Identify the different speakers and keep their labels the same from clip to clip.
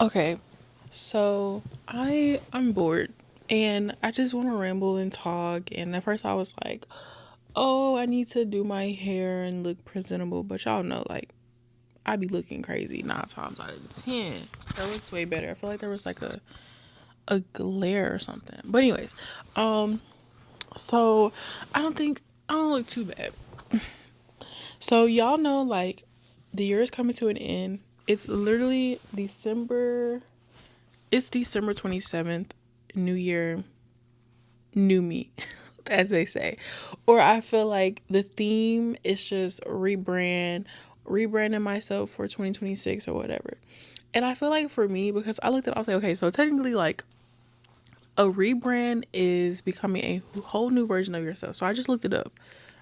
Speaker 1: Okay, so I'm bored and I just want to ramble and talk. And at first I was like, oh, I need to do my hair and look presentable, but y'all know, like, I be looking crazy 9 times out of 10. That looks way better. I feel like there was like a glare or something. But anyways, um, so I don't look too bad. So y'all know, like, the year is coming to an end. It's literally December. It's December 27th. New year, new me, as they say. Or I feel like the theme is just rebranding myself for 2026 or whatever. And I feel like for me, because I looked at, I was like, okay, so technically, like, a rebrand is becoming a whole new version of yourself. So I just looked it up,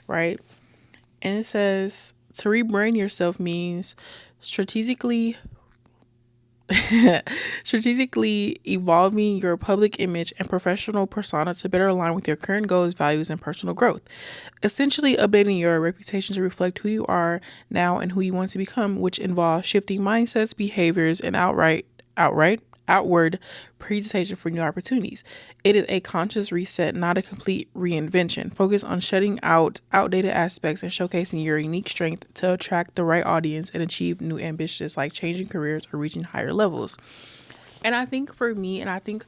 Speaker 1: right? And it says to rebrand yourself means strategically strategically evolving your public image and professional persona to better align with your current goals, values, and personal growth. Essentially, updating your reputation to reflect who you are now and who you want to become, which involves shifting mindsets, behaviors, and outward presentation for new opportunities. It is a conscious reset, not a complete reinvention. Focus on shutting out outdated aspects and showcasing your unique strength to attract the right audience and achieve new ambitions like changing careers or reaching higher levels. And I think for me, and I think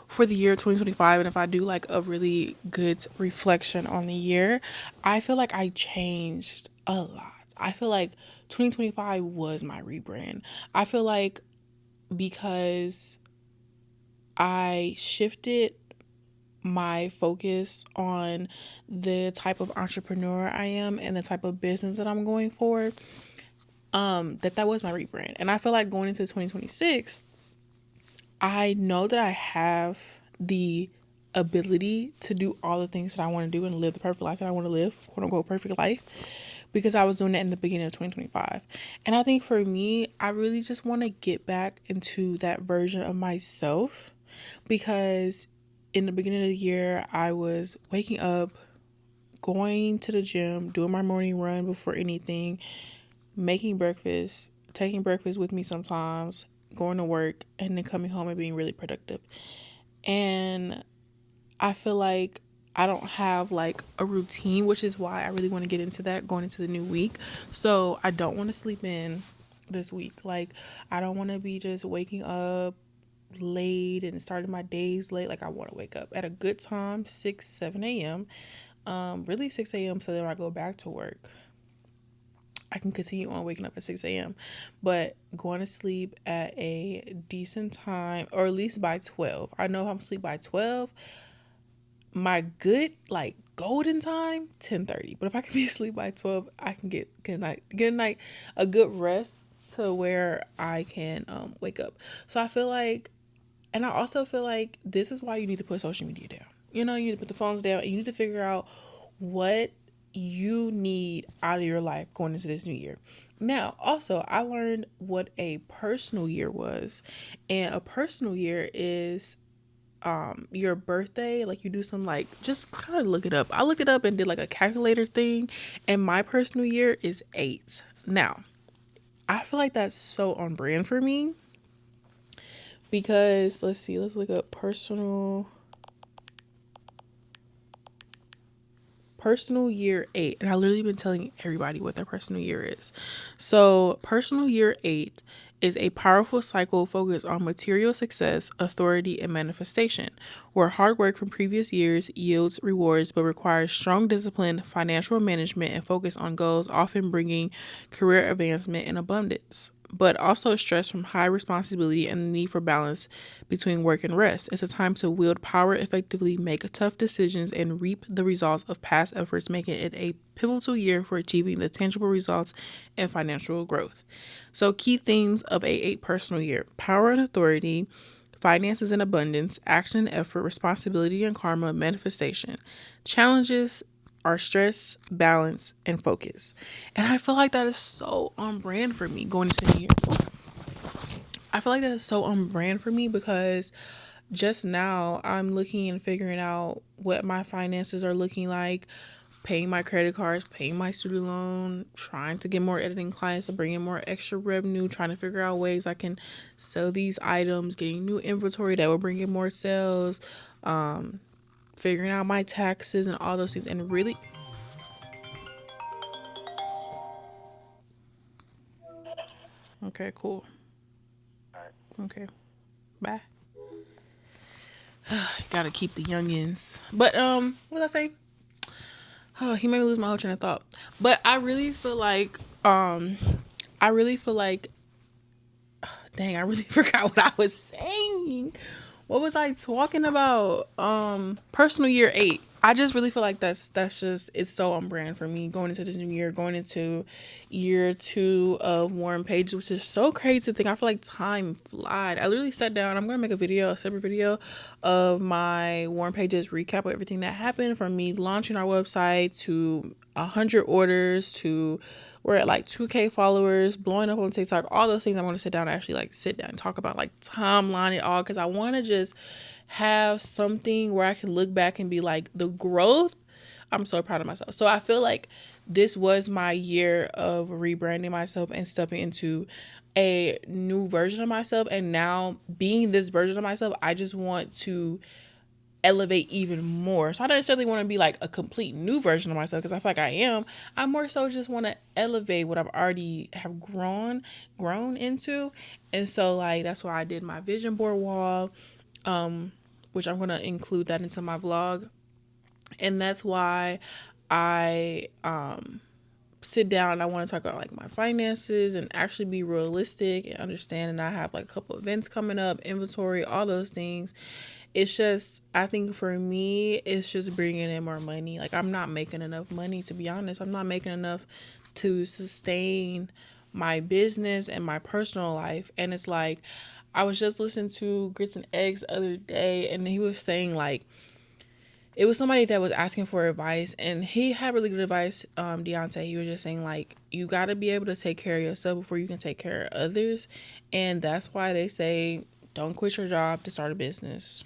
Speaker 1: for the year 2025, and if I do like a really good reflection on the year, I feel like I changed a lot. I feel like 2025 was my rebrand. I feel like because I shifted my focus on the type of entrepreneur I am and the type of business that I'm going for, that was my rebrand. And I feel like going into 2026, I know that I have the ability to do all the things that I want to do and live the perfect life that I want to live, quote unquote, perfect life, because I was doing that in the beginning of 2025. And I think for me, I really just want to get back into that version of myself because in the beginning of the year, I was waking up, going to the gym, doing my morning run before anything, making breakfast, taking breakfast with me sometimes, going to work, and then coming home and being really productive. And I feel like I don't have like a routine, which is why I really want to get into that going into the new week. So I don't want to sleep in this week. Like, I don't want to be just waking up late and starting my days late. Like, I want to wake up at a good time, 6, 7 a.m. Really 6 a.m. so that when I go back to work, I can continue on waking up at 6 a.m. But going to sleep at a decent time, or at least by 12. I know if I'm asleep by 12, my good, like, golden time, 10:30. But if I can be asleep by 12, I can get a night, a good rest to where I can wake up. So I feel like, and I also feel like this is why you need to put social media down. You know, you need to put the phones down and you need to figure out what you need out of your life going into this new year. Now, also, I learned what a personal year was. And a personal year is your birthday. Like, you do some, like, just kind of look it up. I looked it up and did like a calculator thing, and my personal year is 8. Now, I feel like that's so on brand for me because let's see, let's look up personal year 8. And I literally been telling everybody what their personal year is. So personal year 8 is a powerful cycle focused on material success, authority, and manifestation, where hard work from previous years yields rewards but requires strong discipline, financial management, and focus on goals, often bringing career advancement and abundance, but also stress from high responsibility and the need for balance between work and rest. It's a time to wield power effectively, make tough decisions, and reap the results of past efforts, making it a pivotal year for achieving the tangible results and financial growth. So, key themes of A8 personal year: power and authority, finances and abundance, action and effort, responsibility and karma, manifestation. Challenges are stress, balance, and focus. And I feel like that is so on brand for me going into the year. I feel like that is so on brand for me because just now I'm looking and figuring out what my finances are looking like. paying my credit cards, paying my student loan, trying to get more editing clients to bring in more extra revenue, trying to figure out ways I can sell these items, getting new inventory that will bring in more sales, figuring out my taxes and all those things. And really, okay, cool. Okay, bye. Gotta keep the youngins. But what was I saying? Oh, he made me lose my whole train of thought. But I really feel like I really feel like dang, I really forgot what I was saying. What was I talking about? Personal year 8. I just really feel like that's just it's so on brand for me going into this new year, going into year 2 of Warm Pages, which is so crazy to think. I feel like time flied. I literally sat down. I'm gonna make a separate video of my Warm Pages recap of everything that happened from me launching our website to 100 orders to we're at like 2K followers, blowing up on TikTok, all those things. I want to sit down and actually like sit down and talk about, like timeline it all, because I want to just have something where I can look back and be like, the growth, I'm so proud of myself. So I feel like this was my year of rebranding myself and stepping into a new version of myself. And now being this version of myself, I just want to elevate even more. So I don't necessarily want to be like a complete new version of myself, because I feel like I am. I more so just want to elevate what I've already have grown into. And so like that's why I did my vision board wall, which I'm going to include that into my vlog. And that's why I sit down and I want to talk about like my finances and actually be realistic and understand. And I have like a couple events coming up, inventory, all those things. It's just, I think for me, it's just bringing in more money. Like I'm not making enough money, to be honest. I'm not making enough to sustain my business and my personal life. And it's like, I was just listening to Grits and Eggs the other day, and he was saying like, it was somebody that was asking for advice, and he had really good advice. Deontay, he was just saying like, you got to be able to take care of yourself before you can take care of others. And that's why they say, don't quit your job to start a business.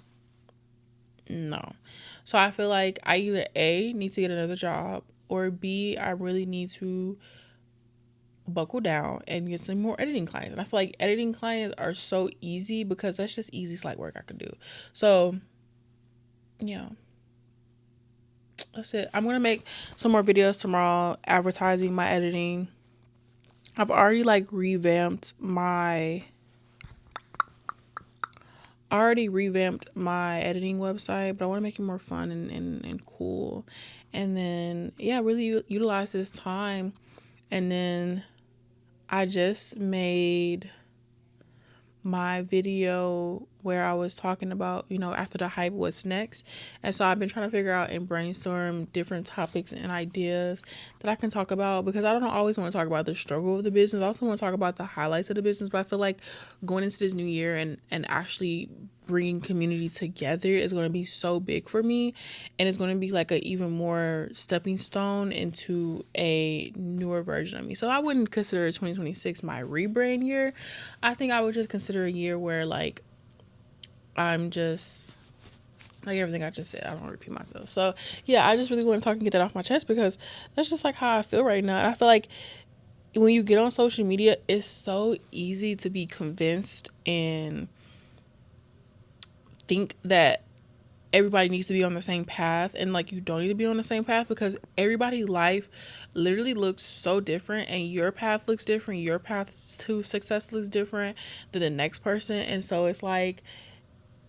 Speaker 1: No. So I feel like I either A, need to get another job, or B, I really need to buckle down and get some more editing clients. And I feel like editing clients are so easy because that's just easy slight work I could do. So yeah, that's it. I'm gonna make some more videos tomorrow advertising my editing. I've already like revamped my editing website, but I want to make it more fun and cool. And then, yeah, really utilize this time. And then I just made my video where I was talking about, after the hype, what's next. And so I've been trying to figure out and brainstorm different topics and ideas that I can talk about, because I don't always want to talk about the struggle of the business. I also want to talk about the highlights of the business. But I feel like going into this new year and actually bringing community together is going to be so big for me, and it's going to be like a even more stepping stone into a newer version of me. So I wouldn't consider 2026 my rebrand year. I think I would just consider a year where like I'm just like everything I just said. I don't repeat myself. So yeah, I just really want to talk and get that off my chest, because that's just like how I feel right now. And I feel like when you get on social media, it's so easy to be convinced and think that everybody needs to be on the same path, and like you don't need to be on the same path, because everybody's life literally looks so different, and your path looks different. Your path to success looks different than the next person. And so it's like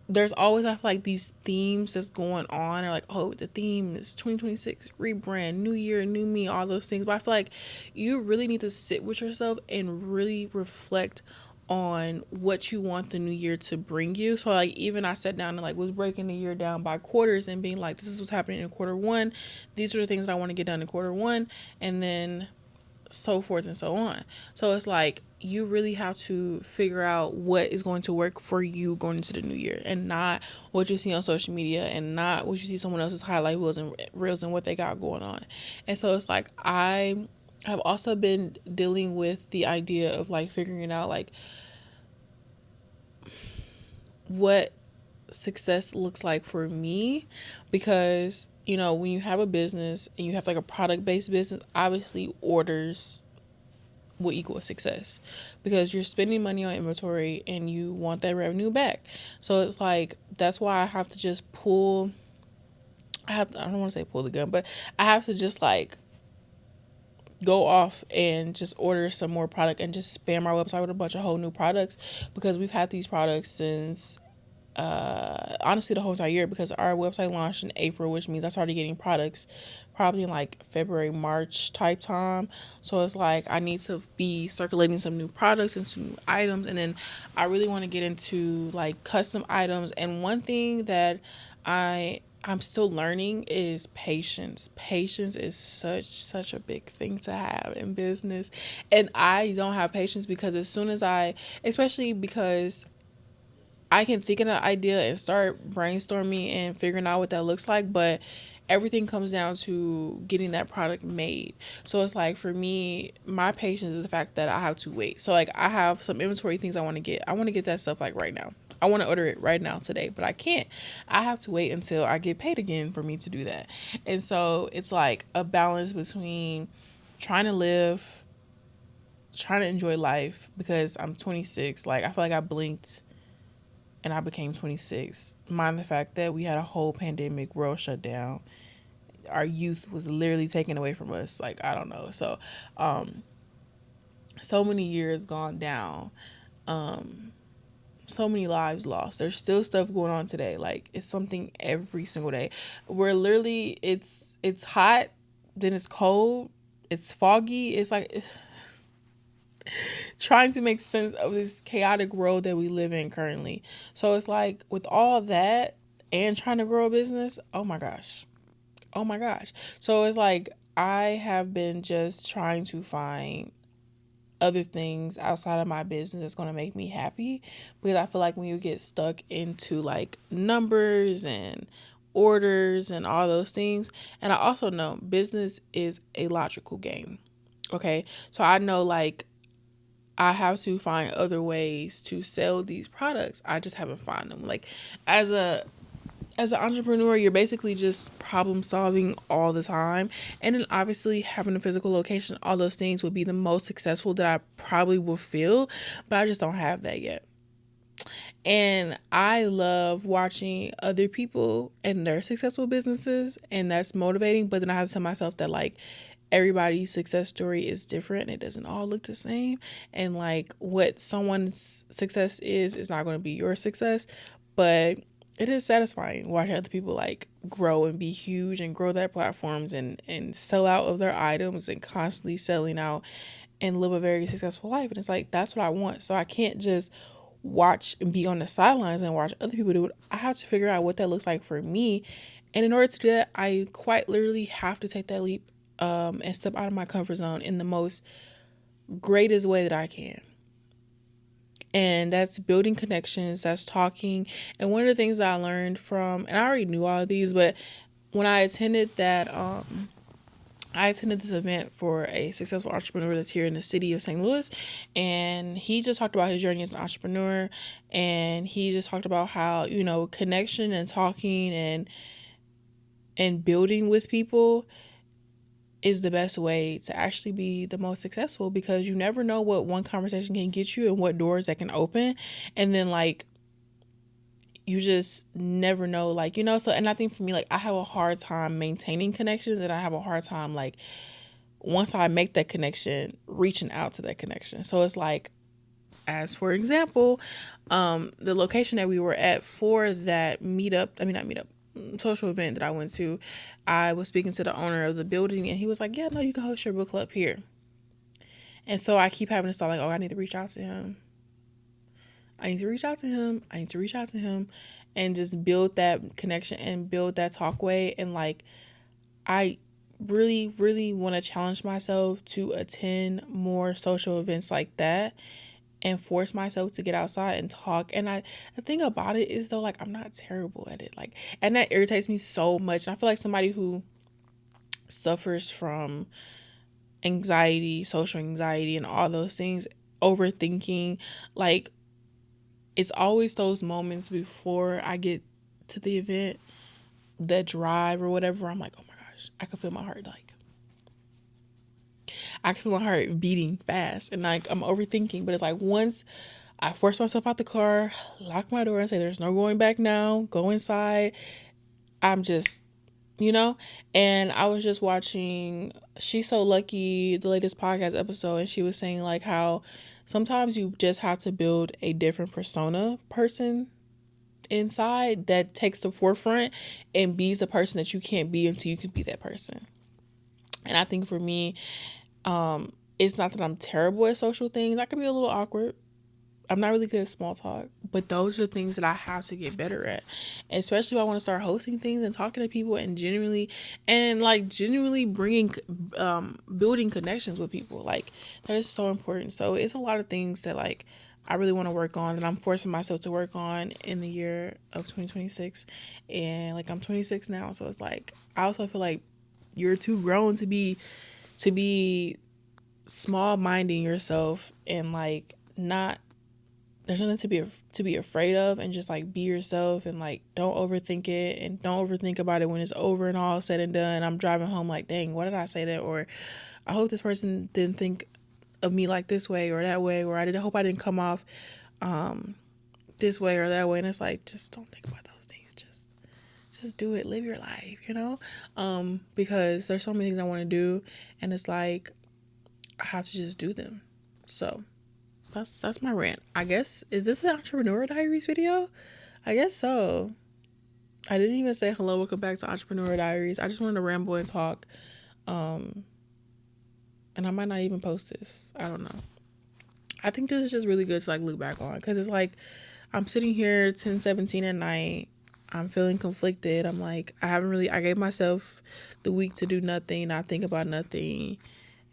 Speaker 1: there's always, I feel like, these themes that's going on, or like, oh, the theme is 2026 rebrand, new year, new me, all those things. But I feel like you really need to sit with yourself and really reflect on what you want the new year to bring you. So like even I sat down and like was breaking the year down by quarters and being like, this is what's happening in quarter 1, these are the things that I want to get done in quarter 1, and then so forth and so on. So it's like you really have to figure out what is going to work for you going into the new year, and not what you see on social media, and not what you see someone else's highlight reels and what they got going on. And so it's like I have also been dealing with the idea of like figuring out like what success looks like for me, because when you have a business and you have like a product based business, obviously orders will equal success because you're spending money on inventory and you want that revenue back. So it's like that's why I have to just pull. I don't want to say pull the gun, but I have to just like go off and just order some more product and just spam our website with a bunch of whole new products because we've had these products since honestly the whole entire year because our website launched in April, which means I started getting products probably in like February, March type time. So it's like I need to be circulating some new products and some new items, and then I really want to get into like custom items. And one thing that I'm still learning is patience. Patience is such a big thing to have in business. And I don't have patience because as soon as especially because I can think of an idea and start brainstorming and figuring out what that looks like, but everything comes down to getting that product made. So it's like for me, my patience is the fact that I have to wait. So like I have some inventory things I want to get. I want to get that stuff like right now. I want to order it right now today, but I can't. I have to wait until I get paid again for me to do that. And so it's like a balance between trying to live, trying to enjoy life because I'm 26. Like I feel like I blinked and I became 26. Mind the fact that we had a whole pandemic, world shut down. Our youth was literally taken away from us. Like, I don't know. So, so many years gone down. So many lives lost. There's still stuff going on today. Like, it's something every single day. Where literally it's hot, then it's cold, it's foggy. It's like trying to make sense of this chaotic world that we live in currently. So it's like with all that and trying to grow a business, oh my gosh. Oh my gosh. So it's like I have been just trying to find other things outside of my business that's going to make me happy because I feel like when you get stuck into like numbers and orders and all those things, and I also know business is a logical game. Okay? So I know like I have to find other ways to sell these products. I just haven't found them. Like as an entrepreneur, you're basically just problem solving all the time. And then obviously having a physical location, all those things would be the most successful that I probably will feel, but I just don't have that yet. And I love watching other people and their successful businesses, and that's motivating. But then I have to tell myself that, like, everybody's success story is different and it doesn't all look the same. And, like, what someone's success is not going to be your success. But it is satisfying watching other people, like, grow and be huge and grow their platforms and sell out of their items and constantly selling out and live a very successful life. And it's like, that's what I want. So I can't just watch and be on the sidelines and watch other people do it. I have to figure out what that looks like for me. And in order to do that, I quite literally have to take that leap and step out of my comfort zone in the most greatest way that I can. And that's building connections, that's talking. And one of the things that I learned from, and I already knew all of these, but when I attended this event for a successful entrepreneur that's here in the city of St. Louis, and he just talked about his journey as an entrepreneur, and he just talked about how, connection and talking and building with people is the best way to actually be the most successful because you never know what one conversation can get you and what doors that can open. And then like you just never know, like, so, and I think for me, like, I have a hard time maintaining connections, and I have a hard time, like, once I make that connection, reaching out to that connection. So it's like, as for example, the location that we were at for that social event that I went to, I was speaking to the owner of the building, and he was like, yeah, no, you can host your book club here. And so I keep having to start like, oh, I need to reach out to him. I need to reach out to him. I need to reach out to him and just build that connection and build that talkway. And like, I really, really want to challenge myself to attend more social events like that and force myself to get outside and talk. And the thing about it is though, like, I'm not terrible at it. Like, and that irritates me so much. And I feel like somebody who suffers from anxiety, social anxiety, and all those things, overthinking, like, it's always those moments before I get to the event the drive or whatever, I'm like, oh my gosh, I can feel my heart, like, I can feel my heart beating fast, and like I'm overthinking. But it's like once I force myself out the car, lock my door, and say, "There's no going back now. Go inside." I'm just, you know. And I was just watching She's So Lucky, the latest podcast episode, and she was saying like how sometimes you just have to build a different persona person inside that takes the forefront and be the person that you can't be until you can be that person. And I think for me, it's not that I'm terrible at social things. I can be a little awkward. I'm not really good at small talk, but those are the things that I have to get better at. And especially if I want to start hosting things and talking to people and genuinely bringing, building connections with people. Like, that is so important. So it's a lot of things that like I really want to work on, that I'm forcing myself to work on in the year of 2026. And like I'm 26 now, so it's like I also feel like you're too grown to be small minding yourself and like not, there's nothing to be afraid of, and just like be yourself and like don't overthink it, and don't overthink about it when it's over and all said and done. I'm driving home like, dang, why did I say that? Or I hope this person didn't think of me like this way or that way, or I hope I didn't come off this way or that way. And it's like, just don't think about those things. Just do it. Live your life, you know? Because there's so many things I want to do, and it's like I have to just do them. So that's my rant. I guess, is this an Entrepreneur Diaries video? I guess so. I didn't even say hello, welcome back to Entrepreneur Diaries. I just wanted to ramble and talk. And I might not even post this. I don't know. I think this is just really good to like look back on, because it's like I'm sitting here 10:17 at night. I'm feeling conflicted. I'm like, I gave myself the week to do nothing, not think about nothing.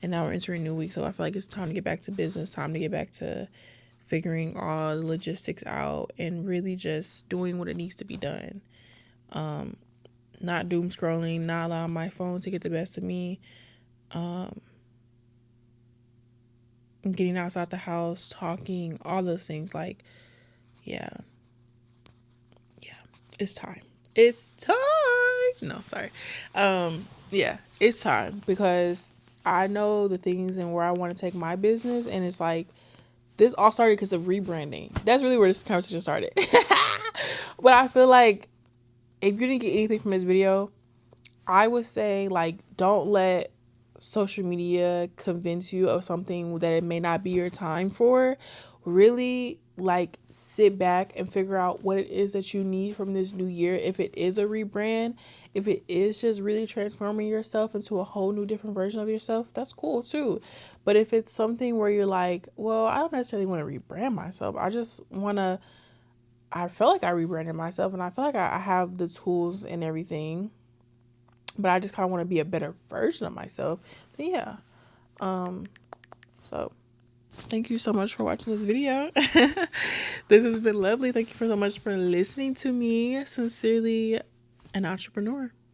Speaker 1: And now we're entering a new week. So I feel like it's time to get back to business, time to get back to figuring all the logistics out and really just doing what it needs to be done. Not doom scrolling, not allowing my phone to get the best of me. Getting outside the house, talking, all those things. Like, yeah, it's time. It's time. No, sorry. Yeah, it's time, because I know the things and where I want to take my business, and it's like this all started because of rebranding. That's really where this conversation started. But I feel like if you didn't get anything from this video, I would say like don't let social media convince you of something that it may not be your time for. Really like sit back and figure out what it is that you need from this new year. If it is a rebrand, if it is just really transforming yourself into a whole new different version of yourself, that's cool too. But if it's something where you're like, well, I don't necessarily want to rebrand myself, I feel like I rebranded myself, and I feel like I have the tools and everything, but I just kind of want to be a better version of myself, then yeah. So thank you so much for watching this video. This has been lovely. Thank you so much for listening to me. Sincerely, an entrepreneur.